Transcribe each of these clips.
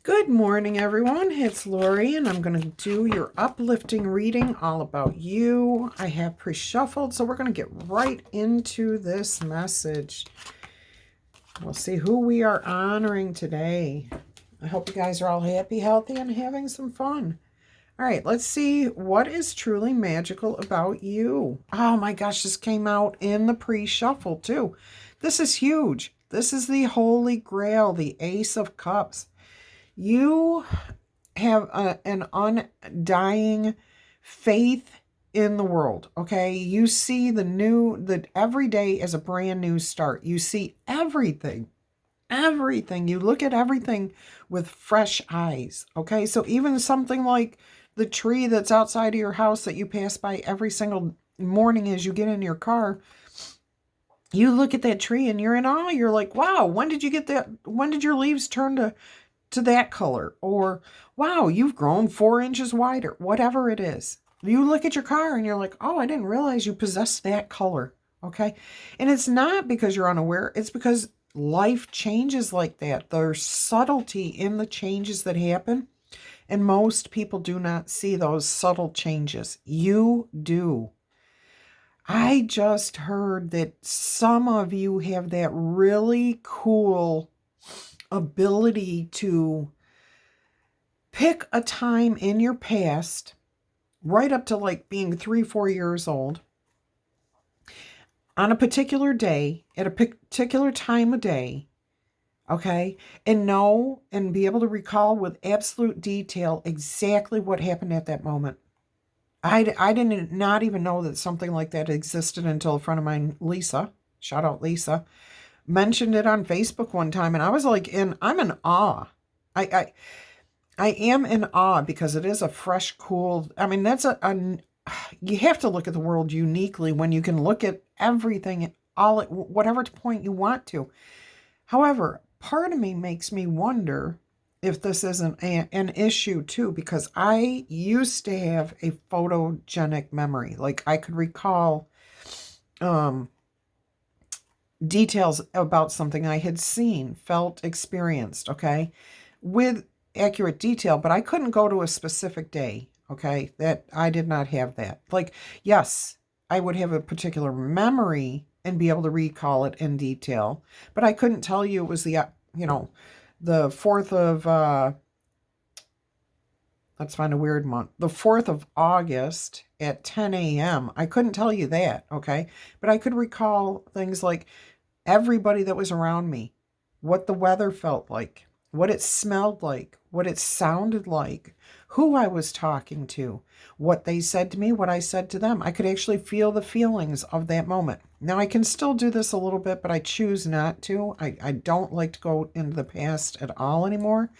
Good morning, everyone. It's Laurie, and I'm going to do your uplifting reading all about you. I have pre-shuffled, so we're going to get right into this message. We'll see who we are honoring today. I hope you guys are all happy, healthy, and having some fun. All right, let's see what is truly magical about you. Oh my gosh, this came out in the pre-shuffle too. This is huge. This is the Holy Grail, the Ace of Cups. You have an undying faith in the world, okay? You see that every day is a brand new start. You see everything. You look at everything with fresh eyes, okay? So even something like the tree that's outside of your house that you pass by every single morning as you get in your car, you look at that tree and you're in awe. You're like, wow, when did you get that? When did your leaves turn to that color? Or, wow, you've grown 4 inches wider, whatever it is. You look at your car and you're like, oh, I didn't realize you possessed that color. Okay. And it's not because you're unaware. It's because life changes like that. There's subtlety in the changes that happen. And most people do not see those subtle changes. You do. I just heard that some of you have that really cool ability to pick a time in your past, right up to like being 3-4 years old, on a particular day, at a particular time of day, okay, and know and be able to recall with absolute detail exactly what happened at that moment. I didn't not even know that something like that existed until a friend of mine, Lisa, shout out Lisa, mentioned it on Facebook one time, and I was like, I'm in awe. I am in awe because it is a fresh, cool, I mean, that's you have to look at the world uniquely when you can look at everything all at whatever point you want to. However, part of me makes me wonder if this isn't an issue too, because I used to have a photogenic memory. Like I could recall details about something I had seen, felt, experienced, okay, with accurate detail, but I couldn't go to a specific day, okay? That I did not have that. Like, yes, I would have a particular memory and be able to recall it in detail, but I couldn't tell you it was the 4th of, let's find a weird month, the 4th of August at 10 a.m. I couldn't tell you that, okay? But I could recall things like everybody that was around me, what the weather felt like, what it smelled like, what it sounded like, who I was talking to, what they said to me, what I said to them. I could actually feel the feelings of that moment. Now, I can still do this a little bit, but I choose not to. I don't like to go into the past at all anymore,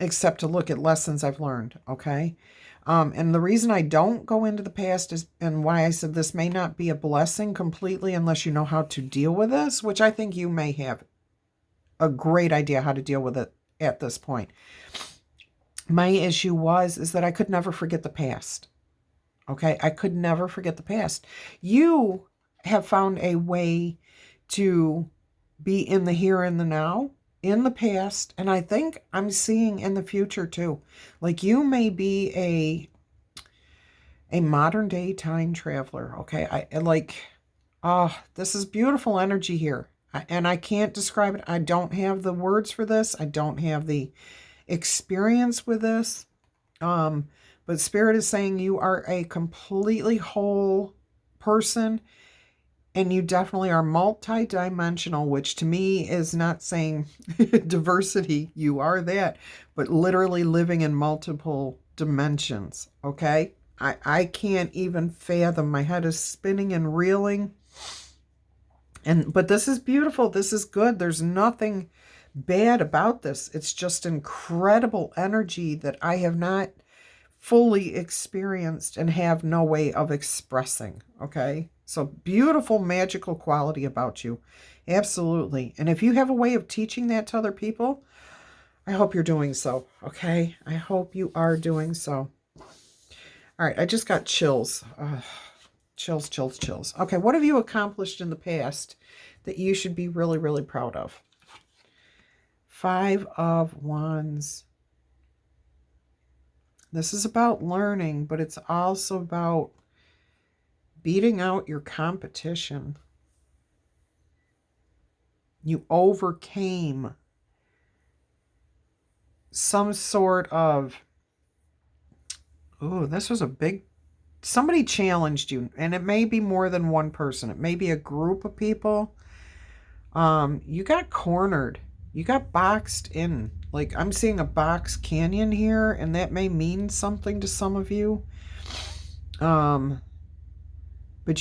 except to look at lessons I've learned, okay? And the reason I don't go into the past is, and why I said this may not be a blessing completely unless you know how to deal with this, which I think you may have a great idea how to deal with it at this point. My issue is that I could never forget the past. Okay, I could never forget the past. You have found a way to be in the here and the now, in the past, and I think I'm seeing in the future too. Like you may be a modern day time traveler, okay? This is beautiful energy here. And I can't describe it. I don't have the words for this. I don't have the experience with this. But Spirit is saying you are a completely whole person, and you definitely are multidimensional, which to me is not saying diversity. You are that, but literally living in multiple dimensions, okay? I can't even fathom. My head is spinning and reeling. But this is beautiful. This is good. There's nothing bad about this. It's just incredible energy that I have not fully experienced and have no way of expressing. Okay. So beautiful, magical quality about you. Absolutely. And if you have a way of teaching that to other people, I hope you're doing so. Okay. I hope you are doing so. All right. I just got chills. Chills, chills, chills. Okay, what have you accomplished in the past that you should be really, really proud of? 5 of Wands. This is about learning, but it's also about beating out your competition. You overcame some sort of, oh, this was a big, somebody challenged you, and it may be more than one person. It may be a group of people. You got cornered. You got boxed in. Like, I'm seeing a box canyon here, and that may mean something to some of you. But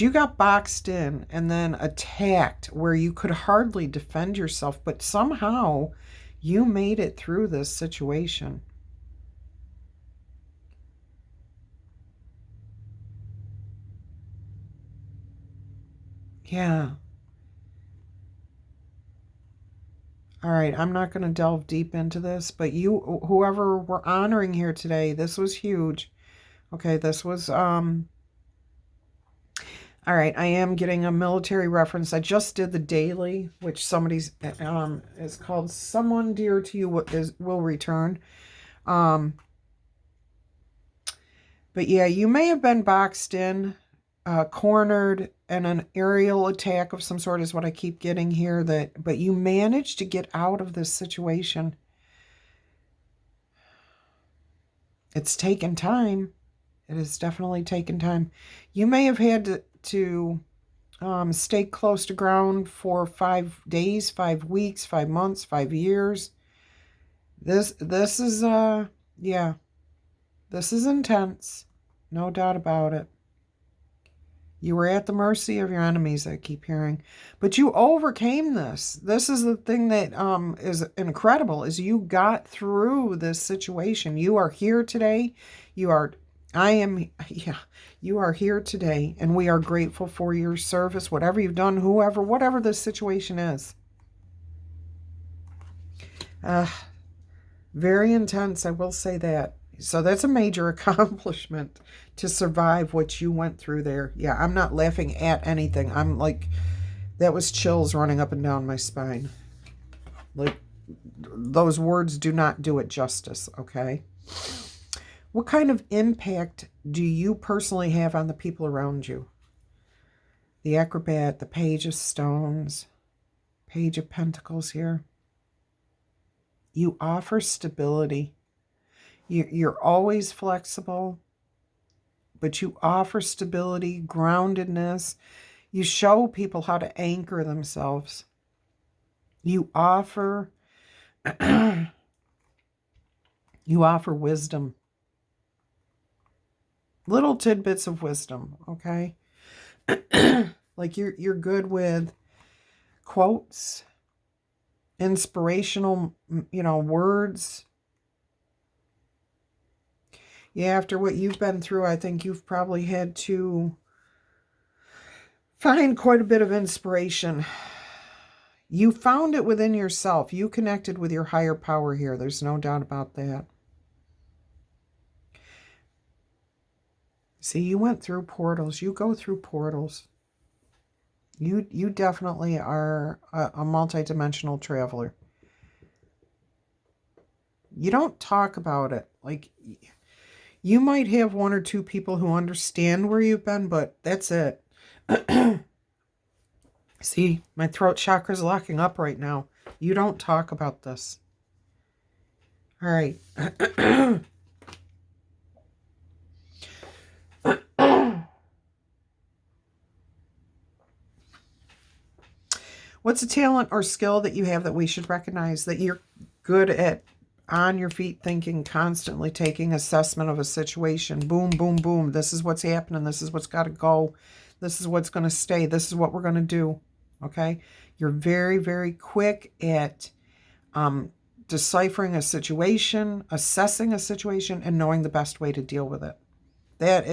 you got boxed in and then attacked where you could hardly defend yourself, but somehow you made it through this situation. Yeah. All right, I'm not going to delve deep into this, but you, whoever we're honoring here today, this was huge. Okay, this was, all right, I am getting a military reference. I just did the daily, which somebody's, is called Someone Dear to You Will Return. But yeah, you may have been boxed in, cornered, and an aerial attack of some sort is what I keep getting here. But you managed to get out of this situation. It's taken time. It has definitely taken time. You may have had to stay close to ground for 5 days, 5 weeks, 5 months, 5 years. This is yeah. This is intense. No doubt about it. You were at the mercy of your enemies, I keep hearing. But you overcame this. This is the thing that is incredible, is you got through this situation. You are here today. You are here today, and we are grateful for your service, whatever you've done, whatever this situation is. Very intense, I will say that. So that's a major accomplishment to survive what you went through there. Yeah, I'm not laughing at anything. I'm like, that was chills running up and down my spine. Like, those words do not do it justice, okay? What kind of impact do you personally have on the people around you? The acrobat, the page of stones, page of pentacles here. You offer stability. You're always flexible, but you offer stability, groundedness. You show people how to anchor themselves. You offer wisdom. Little tidbits of wisdom, okay? Like you're good with quotes, inspirational, words. Yeah, after what you've been through, I think you've probably had to find quite a bit of inspiration. You found it within yourself. You connected with your higher power here. There's no doubt about that. See, you went through portals. You go through portals. You definitely are a multidimensional traveler. You don't talk about it. Like, you might have one or two people who understand where you've been, but that's it. See, my throat chakra's locking up right now. You don't talk about this. All right. What's a talent or skill that you have that we should recognize, that you're good at, on your feet thinking, constantly taking assessment of a situation? Boom, boom, boom. This is what's happening. This is what's got to go. This is what's going to stay. This is what we're going to do. Okay? You're very, very quick at deciphering a situation, assessing a situation, and knowing the best way to deal with it. That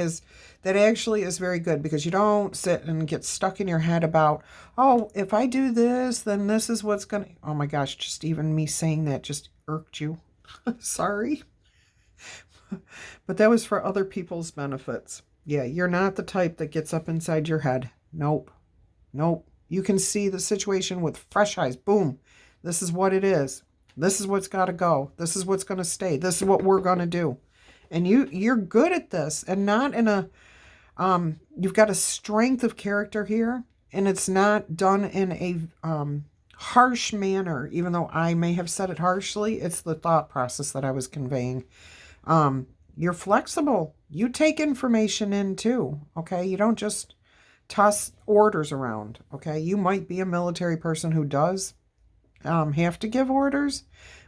actually is very good, because you don't sit and get stuck in your head about, oh, if I do this, then this is what's going to... Oh my gosh, just even me saying that just irked you. Sorry. But that was for other people's benefits. Yeah, you're not the type that gets up inside your head. Nope. Nope. You can see the situation with fresh eyes. Boom. This is what it is. This is what's got to go. This is what's going to stay. This is what we're going to do. And you're good at this, and not in a you've got a strength of character here, and it's not done in a harsh manner. Even though I may have said it harshly, it's the thought process that I was conveying. You're flexible. You take information in too, okay? You don't just toss orders around, okay? You might be a military person who does have to give orders,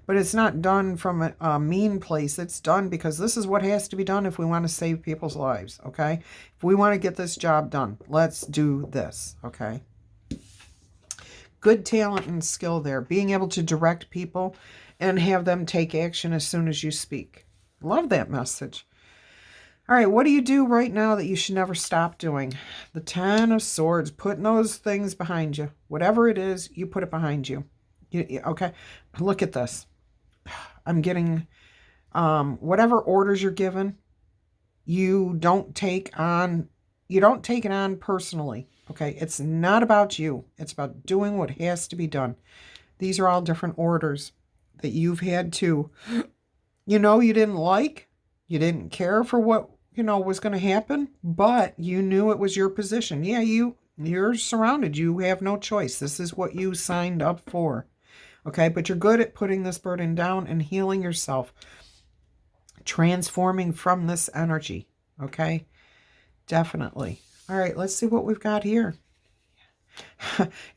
but it's not done from a mean place. It's done because this is what has to be done if we want to save people's lives, okay? If we want to get this job done, let's do this, okay? Good talent and skill there. Being able to direct people and have them take action as soon as you speak. Love that message. All right, what do you do right now that you should never stop doing? The Ten of Swords, putting those things behind you. Whatever it is, you put it behind you. Okay, look at this. I'm getting whatever orders you're given, you don't take it on personally. Okay, it's not about you. It's about doing what has to be done. These are all different orders that you've had to, you didn't like, you didn't care for what, was going to happen, but you knew it was your position. Yeah, you're surrounded. You have no choice. This is what you signed up for. Okay, but you're good at putting this burden down and healing yourself, transforming from this energy. Okay, definitely. All right, let's see what we've got here.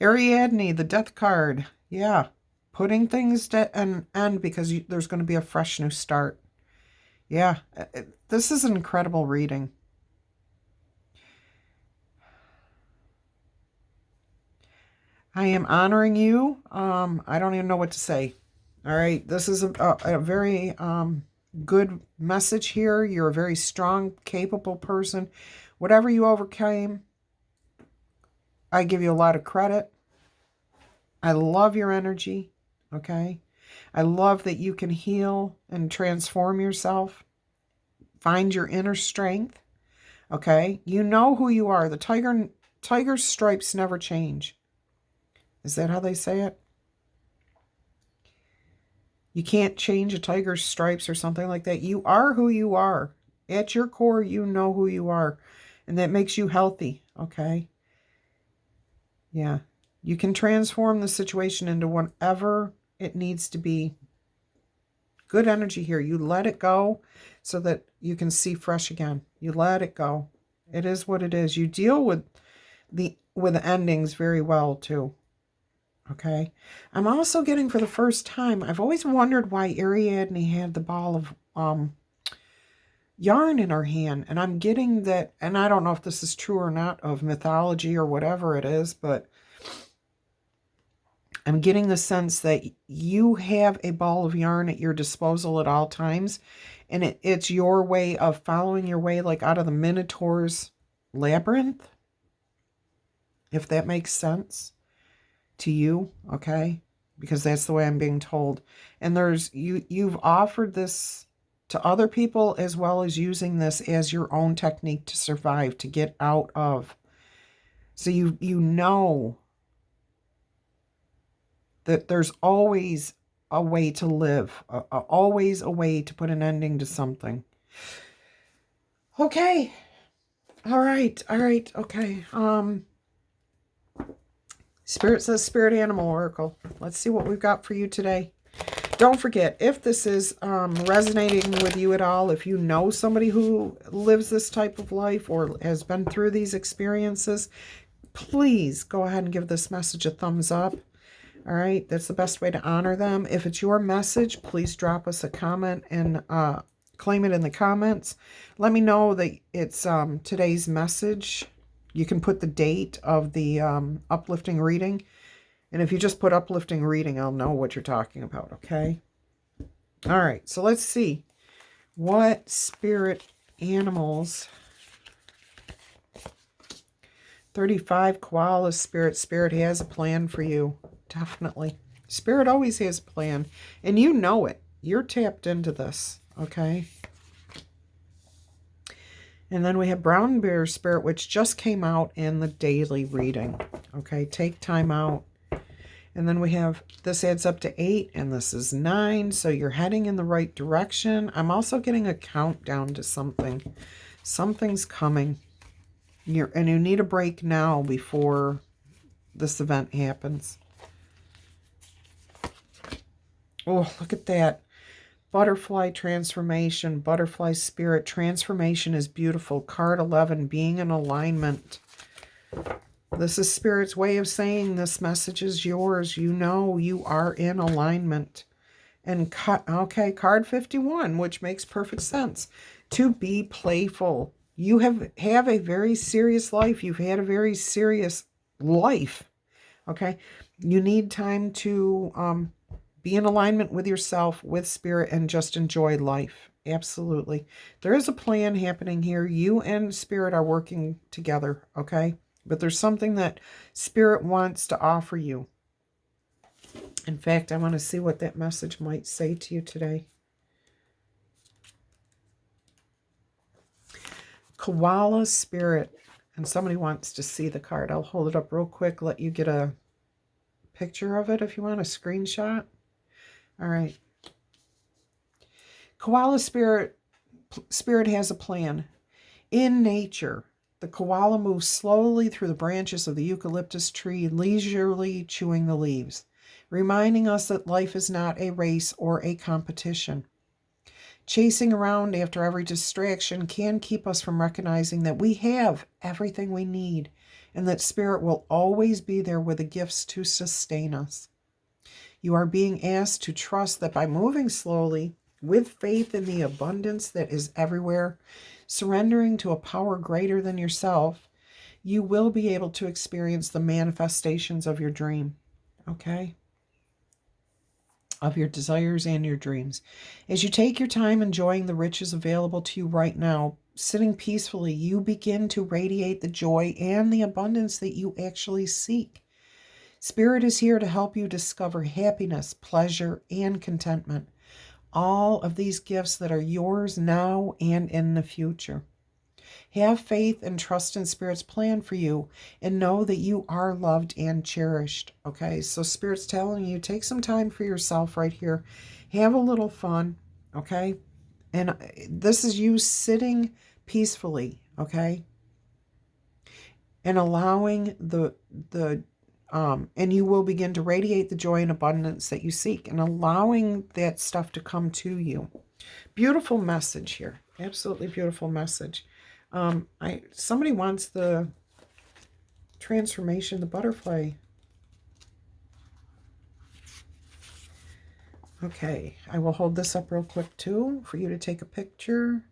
Ariadne, the death card. Yeah, putting things to an end because there's going to be a fresh new start. Yeah, this is an incredible reading. I am honoring you. I don't even know what to say. All right, this is a very good message here. You're a very strong, capable person. Whatever you overcame, I give you a lot of credit. I love your energy, okay? I love that you can heal and transform yourself. Find your inner strength, okay? You know who you are. The tiger's stripes never change. Is that how they say it? You can't change a tiger's stripes or something like that. You are who you are. At your core, you know who you are. And that makes you healthy, okay? Yeah. You can transform the situation into whatever it needs to be. Good energy here. You let it go so that you can see fresh again. You let it go. It is what it is. You deal with the endings very well, too. Okay. I'm also getting, for the first time, I've always wondered why Ariadne had the ball of yarn in her hand. And I'm getting that, and I don't know if this is true or not, of mythology or whatever it is, but I'm getting the sense that you have a ball of yarn at your disposal at all times. And it's your way of following your way, like out of the Minotaur's labyrinth. If that makes sense to you, okay? Because that's the way I'm being told. And you've offered this to other people, as well as using this as your own technique to survive, to get out of. So you know that there's always a way to live, always a way to put an ending to something. Okay. All right. Okay. Spirit says Spirit Animal Oracle. Let's see what we've got for you today. Don't forget, if this is resonating with you at all, if you know somebody who lives this type of life or has been through these experiences, please go ahead and give this message a thumbs up. All right, that's the best way to honor them. If it's your message, please drop us a comment and claim it in the comments. Let me know that it's today's message. You can put the date of the uplifting reading. And if you just put uplifting reading, I'll know what you're talking about, okay? All right, so let's see. What spirit animals... 35 koala spirit. Spirit has a plan for you. Definitely. Spirit always has a plan. And you know it. You're tapped into this. Okay. And then we have brown bear spirit, which just came out in the daily reading. Okay. Take time out. And then we have, this adds up to 8, and this is 9, so you're heading in the right direction. I'm also getting a countdown to something. Something's coming. And you need a break now before this event happens. Oh, look at that. Butterfly transformation, butterfly spirit. Transformation is beautiful. Card 11, being in alignment. This is Spirit's way of saying this message is yours. You know you are in alignment. And okay, card 51, which makes perfect sense. To be playful. You have a very serious life. You've had a very serious life. Okay? You need time to be in alignment with yourself, with Spirit, and just enjoy life. Absolutely. There is a plan happening here. You and Spirit are working together, okay? But there's something that Spirit wants to offer you. In fact, I want to see what that message might say to you today. Koala Spirit. And somebody wants to see the card. I'll hold it up real quick, let you get a picture of it if you want, a screenshot. All right. Koala Spirit has a plan. In nature, the koala moves slowly through the branches of the eucalyptus tree, leisurely chewing the leaves, reminding us that life is not a race or a competition. Chasing around after every distraction can keep us from recognizing that we have everything we need and that Spirit will always be there with the gifts to sustain us. You are being asked to trust that by moving slowly, with faith in the abundance that is everywhere, surrendering to a power greater than yourself, you will be able to experience the manifestations of your dream, okay? Of your desires and your dreams. As you take your time enjoying the riches available to you right now, sitting peacefully, you begin to radiate the joy and the abundance that you actually seek. Spirit is here to help you discover happiness, pleasure, and contentment. All of these gifts that are yours now and in the future. Have faith and trust in Spirit's plan for you and know that you are loved and cherished. Okay, so Spirit's telling you, take some time for yourself right here. Have a little fun, okay? And this is you sitting peacefully, okay? And allowing and you will begin to radiate the joy and abundance that you seek and allowing that stuff to come to you. Beautiful message here. Absolutely beautiful message. Somebody wants the transformation, the butterfly. Okay, I will hold this up real quick too for you to take a picture.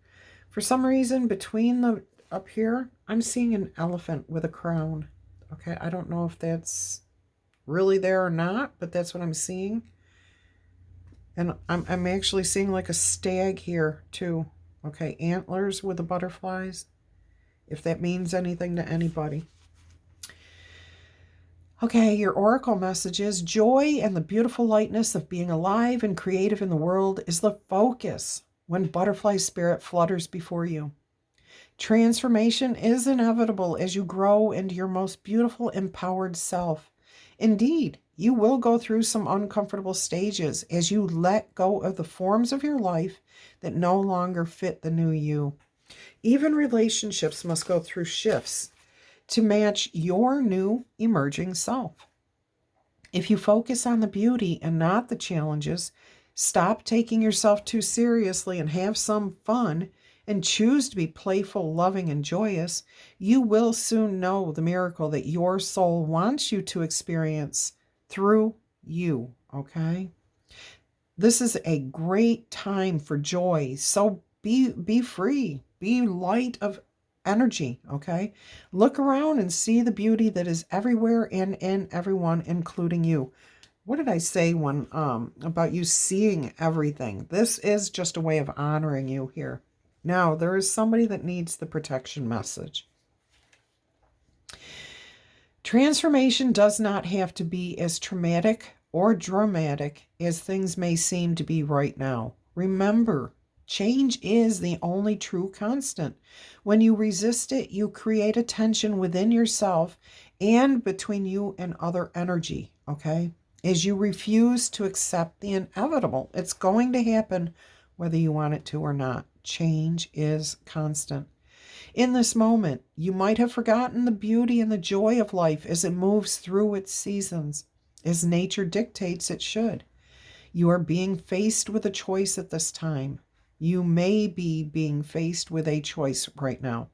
For some reason, between up here, I'm seeing an elephant with a crown. Okay, I don't know if that's really there or not, but that's what I'm seeing. And I'm actually seeing like a stag here too. Okay, antlers with the butterflies, if that means anything to anybody. Okay, your oracle message is joy and the beautiful lightness of being alive and creative in the world is the focus when butterfly spirit flutters before you. Transformation is inevitable as you grow into your most beautiful, empowered self. Indeed, you will go through some uncomfortable stages as you let go of the forms of your life that no longer fit the new you. Even relationships must go through shifts to match your new emerging self. If you focus on the beauty and not the challenges, stop taking yourself too seriously and have some fun, and choose to be playful, loving, and joyous, you will soon know the miracle that your soul wants you to experience through you, okay? This is a great time for joy, so be free, be light of energy, okay? Look around and see the beauty that is everywhere and in everyone, including you. What did I say when about you seeing everything? This is just a way of honoring you here. Now, there is somebody that needs the protection message. Transformation does not have to be as traumatic or dramatic as things may seem to be right now. Remember, change is the only true constant. When you resist it, you create a tension within yourself and between you and other energy, okay? is you refuse to accept the inevitable. It's going to happen whether you want it to or not. Change is constant. In this moment, you might have forgotten the beauty and the joy of life as it moves through its seasons, as nature dictates it should. You are being faced with a choice at this time. You may be being faced with a choice right now.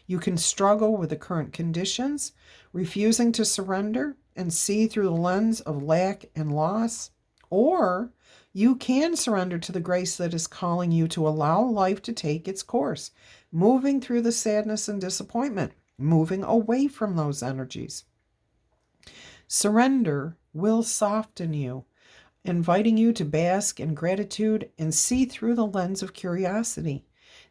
You can struggle with the current conditions, refusing to surrender and see through the lens of lack and loss, or you can surrender to the grace that is calling you to allow life to take its course, moving through the sadness and disappointment, moving away from those energies. Surrender will soften you, inviting you to bask in gratitude and see through the lens of curiosity.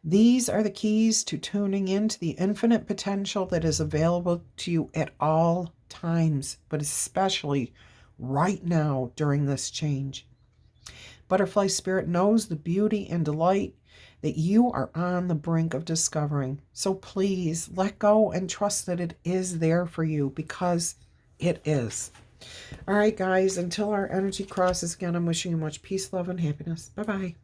These are the keys to tuning into the infinite potential that is available to you at all times, but especially right now during this change. Butterfly Spirit knows the beauty and delight that you are on the brink of discovering. So please let go and trust that it is there for you, because it is. All right, guys, until our energy crosses again, I'm wishing you much peace, love, and happiness. Bye-bye.